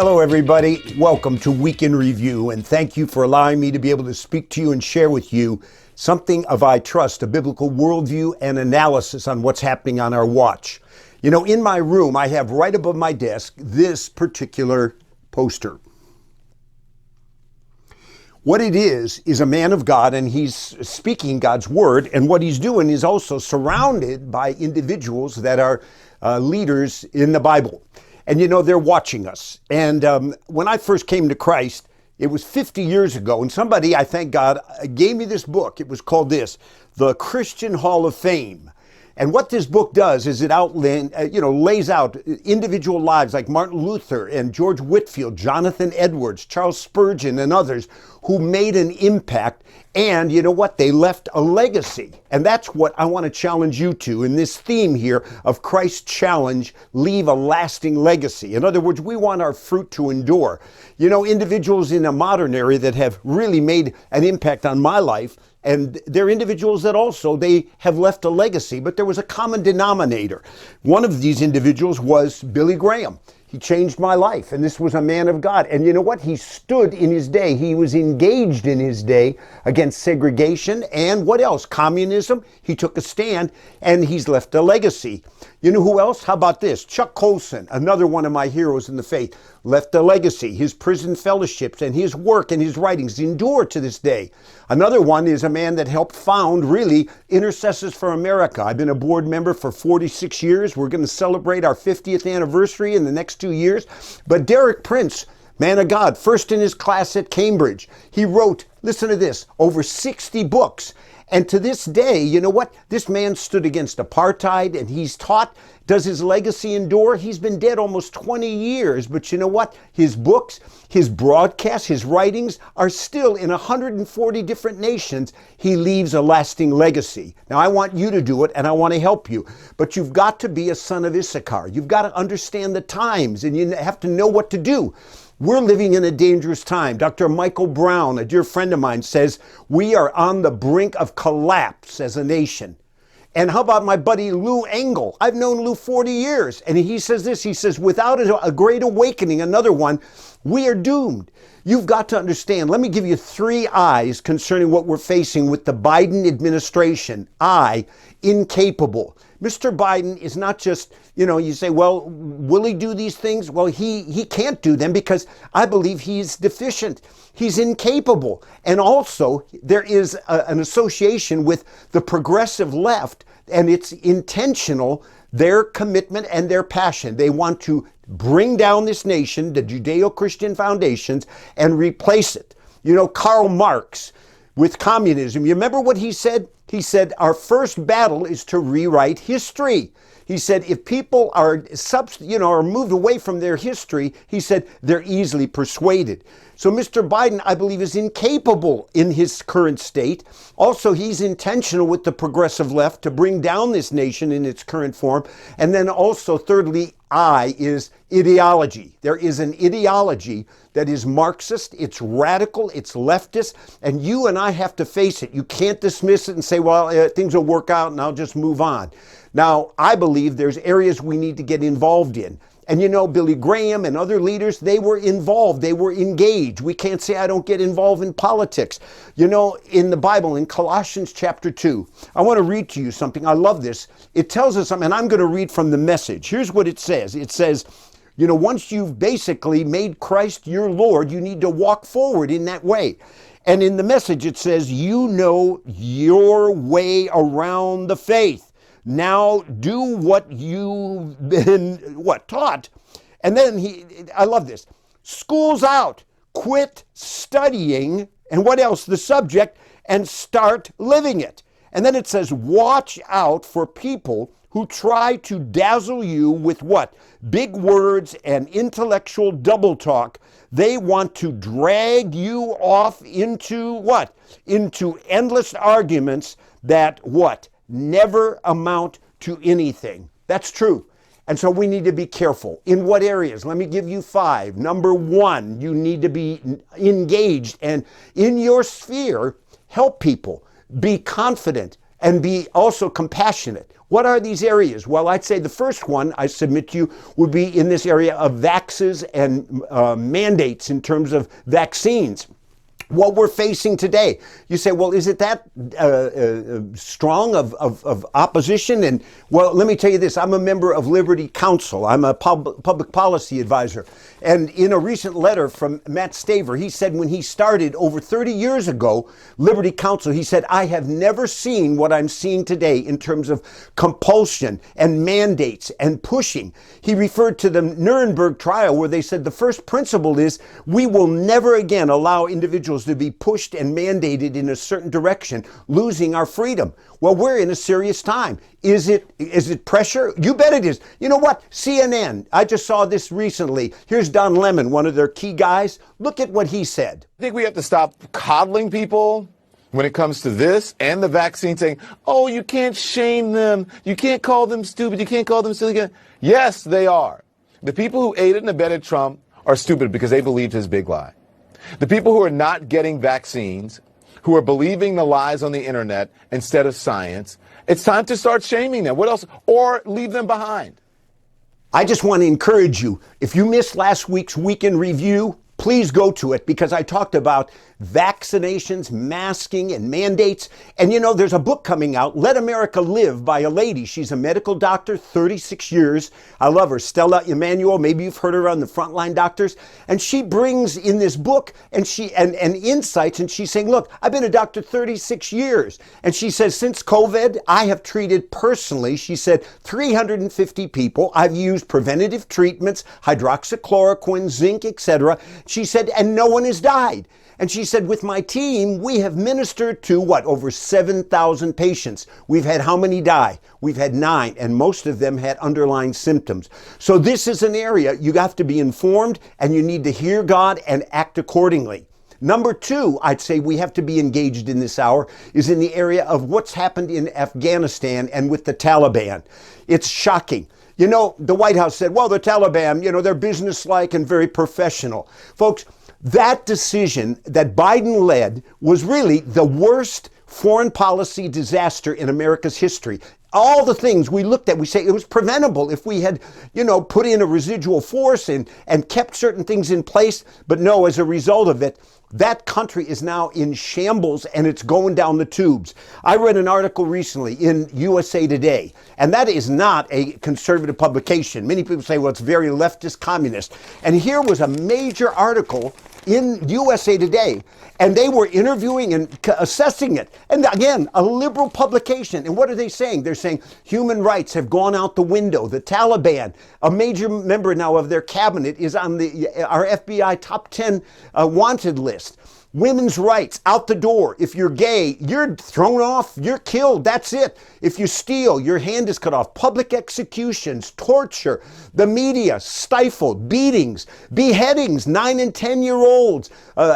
Hello, everybody. Welcome to Week in Review, and thank you for allowing me to be able to speak to you and share with you something of, I trust, a biblical worldview and analysis on what's happening on our watch. You know, in my room, I have right above my desk this particular poster. What it is a man of God, and he's speaking God's word, and what he's doing is also surrounded by individuals that are leaders in the Bible. And you know, they're watching us. And when I first came to Christ, it was 50 years ago, and somebody, I thank God, gave me this book. It was called The Christian Hall of Fame. And what this book does is it lays out individual lives like Martin Luther and George Whitefield, Jonathan Edwards, Charles Spurgeon, and others who made an impact. And you know what? They left a legacy. And that's what I want to challenge you to in this theme here of Christ's challenge, leave a lasting legacy. In other words, we want our fruit to endure. You know, individuals in a modern era that have really made an impact on my life, and they're individuals that also, they have left a legacy, but there was a common denominator. One of these individuals was Billy Graham. He changed my life, and this was a man of God. And you know what? He stood in his day. He was engaged in his day against segregation and what else? Communism. He took a stand, and he's left a legacy. You know who else? How about this? Chuck Colson, another one of my heroes in the faith, left a legacy. His prison fellowships and his work and his writings endure to this day. Another one is a man that helped found, really, Intercessors for America. I've been a board member for 46 years. We're going to celebrate our 50th anniversary in the next 2 years. But Derek Prince, man of God, first in his class at Cambridge. He wrote, listen to this, over 60 books. And to this day, you know what? This man stood against apartheid, and he's taught. Does his legacy endure? He's been dead almost 20 years, but you know what? His books, his broadcasts, his writings are still in 140 different nations. He leaves a lasting legacy. Now, I want you to do it, and I want to help you, but you've got to be a son of Issachar. You've got to understand the times, and you have to know what to do. We're living in a dangerous time. Dr. Michael Brown, a dear friend of mine, says we are on the brink of collapse as a nation. And how about my buddy Lou Engle? I've known Lou 40 years, and he says this, he says, without a great awakening, another one, we are doomed. You've got to understand. Let me give you 3 I's concerning what we're facing with the Biden administration. I, incapable. Mr. Biden is not just, you say, well, will he do these things? Well, he can't do them because I believe he's deficient. He's incapable. And also, there is an association with the progressive left, and it's intentional, their commitment and their passion. They want to bring down this nation, the Judeo-Christian foundations, and replace it. You know, Karl Marx, with communism, you remember what he said? He said, our first battle is to rewrite history. He said, if people are moved away from their history, he said, they're easily persuaded. So Mr. Biden, I believe, is incapable in his current state. Also, he's intentional with the progressive left to bring down this nation in its current form. And then also, thirdly, I is ideology. There is an ideology that is Marxist, it's radical, it's leftist, and you and I have to face it. You can't dismiss it and say, well, things will work out and I'll just move on. Now, I believe there's areas we need to get involved in. And you know, Billy Graham and other leaders, they were involved, they were engaged. We can't say I don't get involved in politics. You know, in the Bible, in Colossians chapter 2, I want to read to you something. I love this. It tells us something, and I'm going to read from the Message. Here's what it says. It says, you know, once you've basically made Christ your Lord, you need to walk forward in that way. And in the Message, it says, you know your way around the faith. Now do what you've been, taught. And then I love this. School's out. Quit studying. And what else? The subject, and start living it. And then it says, watch out for people who try to dazzle you with what? Big words and intellectual double talk. They want to drag you off into what? Into endless arguments that what? Never amount to anything. That's true. And so we need to be careful. In what areas? Let me give you 5. Number 1, you need to be engaged and in your sphere, help people. Be confident and be also compassionate. What are these areas? Well, I'd say the first one I submit to you would be in this area of vaxes and mandates in terms of vaccines. What we're facing today, you say, well, is it that strong of opposition? And well, let me tell you this, I'm a member of Liberty Counsel. I'm a public policy advisor. And in a recent letter from Matt Staver, he said when he started over 30 years ago, Liberty Counsel, he said, I have never seen what I'm seeing today in terms of compulsion and mandates and pushing. He referred to the Nuremberg trial where they said the first principle is we will never again allow individuals to be pushed and mandated in a certain direction, losing our freedom. Well, we're in a serious time. Is it pressure? You bet it is. You know what? CNN, I just saw this recently. Here's Don Lemon, one of their key guys. Look at what he said. I think we have to stop coddling people when it comes to this and the vaccine, saying, oh, you can't shame them. You can't call them stupid. You can't call them silly. Yes, they are. The people who aided and abetted Trump are stupid because they believed his big lie. The people who are not getting vaccines, who are believing the lies on the internet instead of science, it's time to start shaming them. What else? Or leave them behind. I just want to encourage you, if you missed last week's Weekend Review, please go to it because I talked about vaccinations, masking, and mandates. And you know, there's a book coming out, Let America Live, by a lady. She's a medical doctor, 36 years. I love her, Stella Emanuel. Maybe you've heard her on the Frontline Doctors. And she brings in this book and insights, and she's saying, look, I've been a doctor 36 years. And she says, since COVID, I have treated personally, she said, 350 people. I've used preventative treatments, hydroxychloroquine, zinc, etc. She said, and no one has died. And she said, with my team, we have ministered to over 7,000 patients. We've had how many die? We've had 9, and most of them had underlying symptoms. So this is an area you have to be informed, and you need to hear God and act accordingly. Number 2, I'd say we have to be engaged in this hour, is in the area of what's happened in Afghanistan and with the Taliban. It's shocking. You know, the White House said, well, the Taliban, they're businesslike and very professional. Folks, that decision that Biden led was really the worst foreign policy disaster in America's history. All the things we looked at, we say it was preventable if we had, put in a residual force and kept certain things in place. But no, as a result of it, that country is now in shambles and it's going down the tubes. I read an article recently in USA Today, and that is not a conservative publication. Many people say, well, it's very leftist communist. And here was a major article in USA Today, and they were interviewing and assessing it. And again, a liberal publication. And what are they saying? They're saying human rights have gone out the window. The Taliban, a major member now of their cabinet, is on our FBI top 10 wanted list. Women's rights, out the door. If you're gay, you're thrown off, you're killed, that's it. If you steal, your hand is cut off. Public executions, torture, the media, stifled, beatings, beheadings, 9 and 10-year-olds,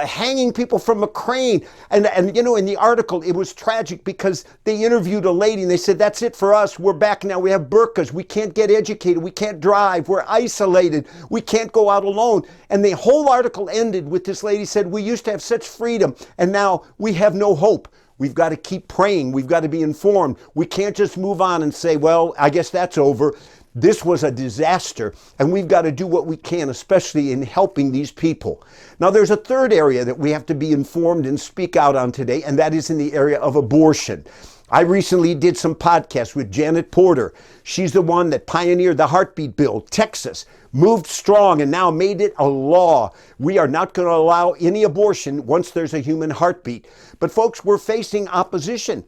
hanging people from a crane. And in the article, it was tragic because they interviewed a lady and they said, that's it for us. We're back now. We have burqas. We can't get educated. We can't drive. We're isolated. We can't go out alone. And the whole article ended with this lady said, we used to have such freedom, and now we have no hope. We've got to keep praying. We've got to be informed. We can't just move on and say, well, I guess that's over. This was a disaster, and we've got to do what we can, especially in helping these people. Now, there's a third area that we have to be informed and speak out on today, and that is in the area of abortion. I recently did some podcasts with Janet Porter. She's the one that pioneered the heartbeat bill. Texas moved strong and now made it a law. We are not going to allow any abortion once there's a human heartbeat. But folks, we're facing opposition.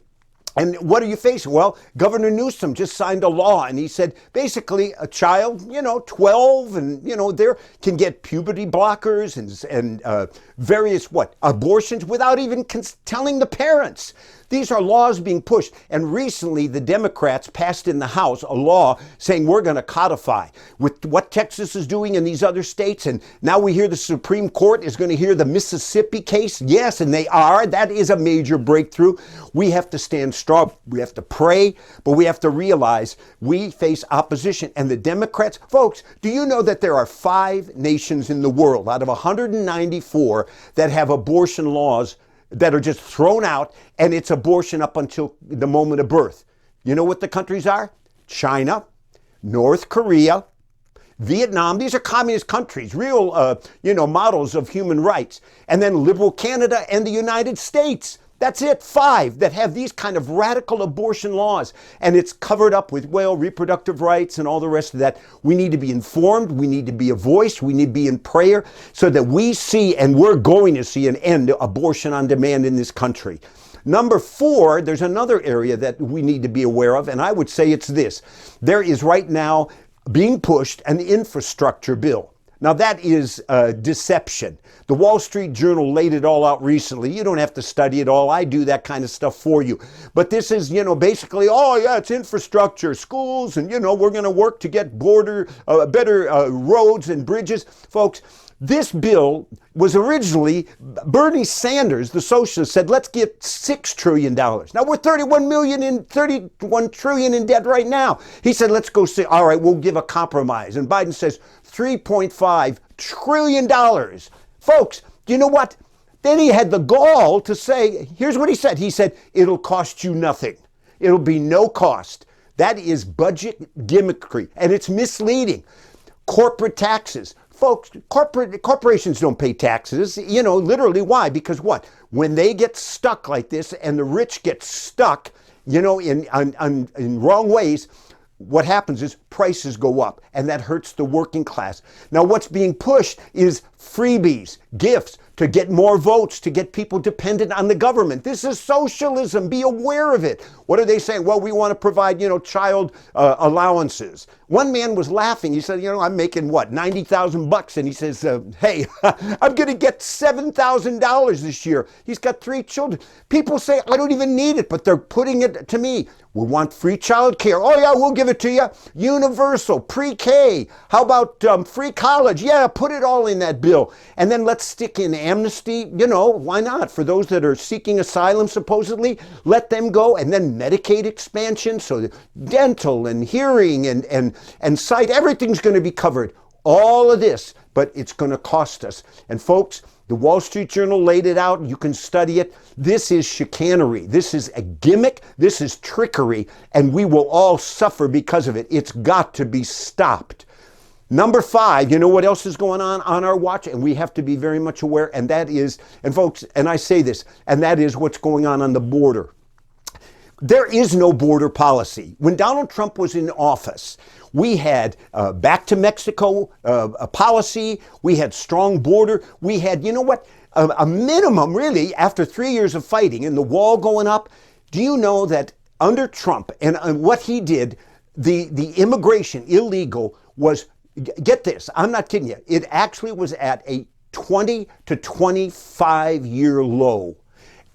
And what are you facing? Well, Governor Newsom just signed a law, and he said basically a child, 12 and, there can get puberty blockers and various abortions without even telling the parents. These are laws being pushed. And recently, the Democrats passed in the House a law saying we're going to codify with what Texas is doing in these other states. And now we hear the Supreme Court is going to hear the Mississippi case. Yes, and they are. That is a major breakthrough. We have to stand strong. We have to pray, but we have to realize we face opposition. And the Democrats, folks, do you know that there are 5 nations in the world out of 194 that have abortion laws that are just thrown out, and it's abortion up until the moment of birth. You know what the countries are? China, North Korea, Vietnam. These are communist countries, real, models of human rights. And then liberal Canada and the United States. That's it, 5 that have these kind of radical abortion laws. And it's covered up with, reproductive rights and all the rest of that. We need to be informed. We need to be a voice. We need to be in prayer so that we see, and we're going to see, an end to abortion on demand in this country. Number 4, there's another area that we need to be aware of, and I would say it's this. There is right now being pushed an infrastructure bill. Now that is deception. The Wall Street Journal laid it all out recently. You don't have to study it all. I do that kind of stuff for you. But this is, basically, it's infrastructure, schools, and, we're going to work to get better roads and bridges. Folks, this bill was originally, Bernie Sanders, the socialist, said, let's get $6 trillion. Now we're 31 trillion in debt right now. He said, let's go see, all right, we'll give a compromise. And Biden says $3.5 trillion. Folks, do you know what? Then he had the gall to say, here's what he said. He said, it'll cost you nothing. It'll be no cost. That is budget gimmickry, and it's misleading. Corporate taxes. Folks, corporations don't pay taxes, literally. Why? Because what? When they get stuck like this and the rich get stuck, in wrong ways, what happens is prices go up, and that hurts the working class. Now, what's being pushed is freebies, gifts, to get more votes, to get people dependent on the government. This is socialism. Be aware of it. What are they saying? Well, we want to provide, child allowances. One man was laughing. He said, I'm making what, $90,000, and he says, hey, I'm going to get $7,000 this year. He's got 3 children. People say, I don't even need it, but they're putting it to me. We want free child care. Oh yeah, we'll give it to you. Universal, pre-K. How about free college? Yeah, put it all in that bill. And then let's stick in amnesty. Why not? For those that are seeking asylum, supposedly, let them go. And then Medicaid expansion, so dental and hearing and sight, everything's going to be covered. All of this, but it's going to cost us. And folks, the Wall Street Journal laid it out. You can study it. This is chicanery. This is a gimmick. This is trickery, and we will all suffer because of it. It's got to be stopped. Number 5, you know what else is going on our watch? And we have to be very much aware, and that is, and folks, and I say this, and that is what's going on the border. There is no border policy. When Donald Trump was in office, we had back to Mexico a policy. We had strong border. We had, a minimum, really, after 3 years of fighting and the wall going up. Do you know that under Trump and what he did, the immigration illegal was, get this, I'm not kidding you, it actually was at a 20 to 25 year low.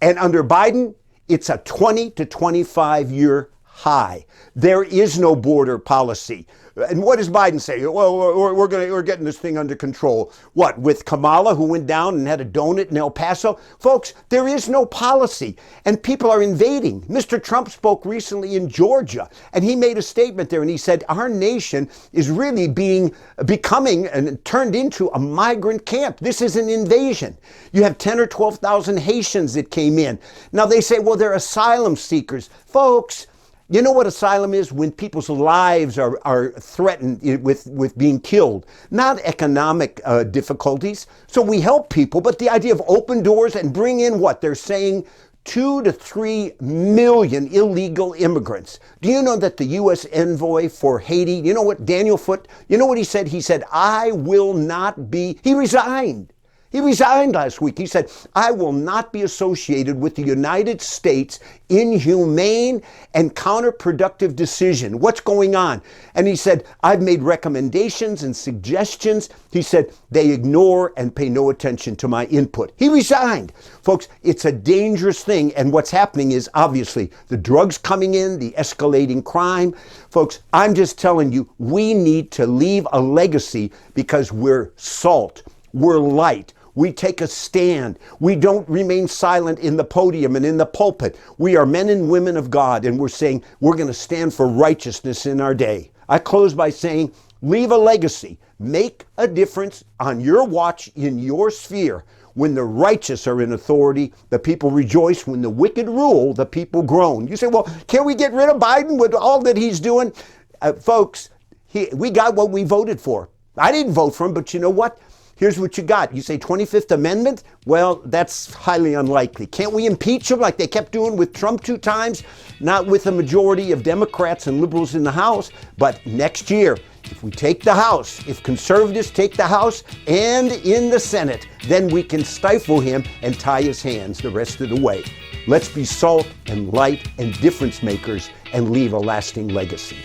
And under Biden, it's a 20 to 25 year high. There is no border policy. And what does Biden say? Well, we're getting this thing under control. What, with Kamala, who went down and had a donut in El Paso? Folks, there is no policy, and people are invading. Mr. Trump spoke recently in Georgia, and he made a statement there, and he said, our nation is really becoming and turned into a migrant camp. This is an invasion. You have 10 or 12,000 Haitians that came in. Now they say, well, they're asylum seekers. Folks, you know what asylum is? When people's lives are threatened with being killed, not economic difficulties. So we help people, but the idea of open doors and bring in what? They're saying 2 to 3 million illegal immigrants. Do you know that the U.S. envoy for Haiti, you know what, Daniel Foote, you know what he said? He said, I will not be, he resigned. He resigned last week. He said, I will not be associated with the United States' inhumane and counterproductive decision. What's going on? And he said, I've made recommendations and suggestions. He said, they ignore and pay no attention to my input. He resigned. Folks, it's a dangerous thing. And what's happening is obviously the drugs coming in, the escalating crime. Folks, I'm just telling you, we need to leave a legacy because we're salt. We're light. We take a stand. We don't remain silent in the podium and in the pulpit. We are men and women of God, and we're saying we're going to stand for righteousness in our day. I close by saying, leave a legacy. Make a difference on your watch in your sphere. when the righteous are in authority, the people rejoice. When the wicked rule, the people groan. You say, well, can we get rid of Biden with all that he's doing? Folks, we got what we voted for. I didn't vote for him, but you know what? Here's what you got. You say 25th Amendment? Well, that's highly unlikely. Can't we impeach him like they kept doing with Trump 2 times? Not with a majority of Democrats and liberals in the House, but next year, if we take the House, if conservatives take the House and in the Senate, then we can stifle him and tie his hands the rest of the way. Let's be salt and light and difference makers and leave a lasting legacy.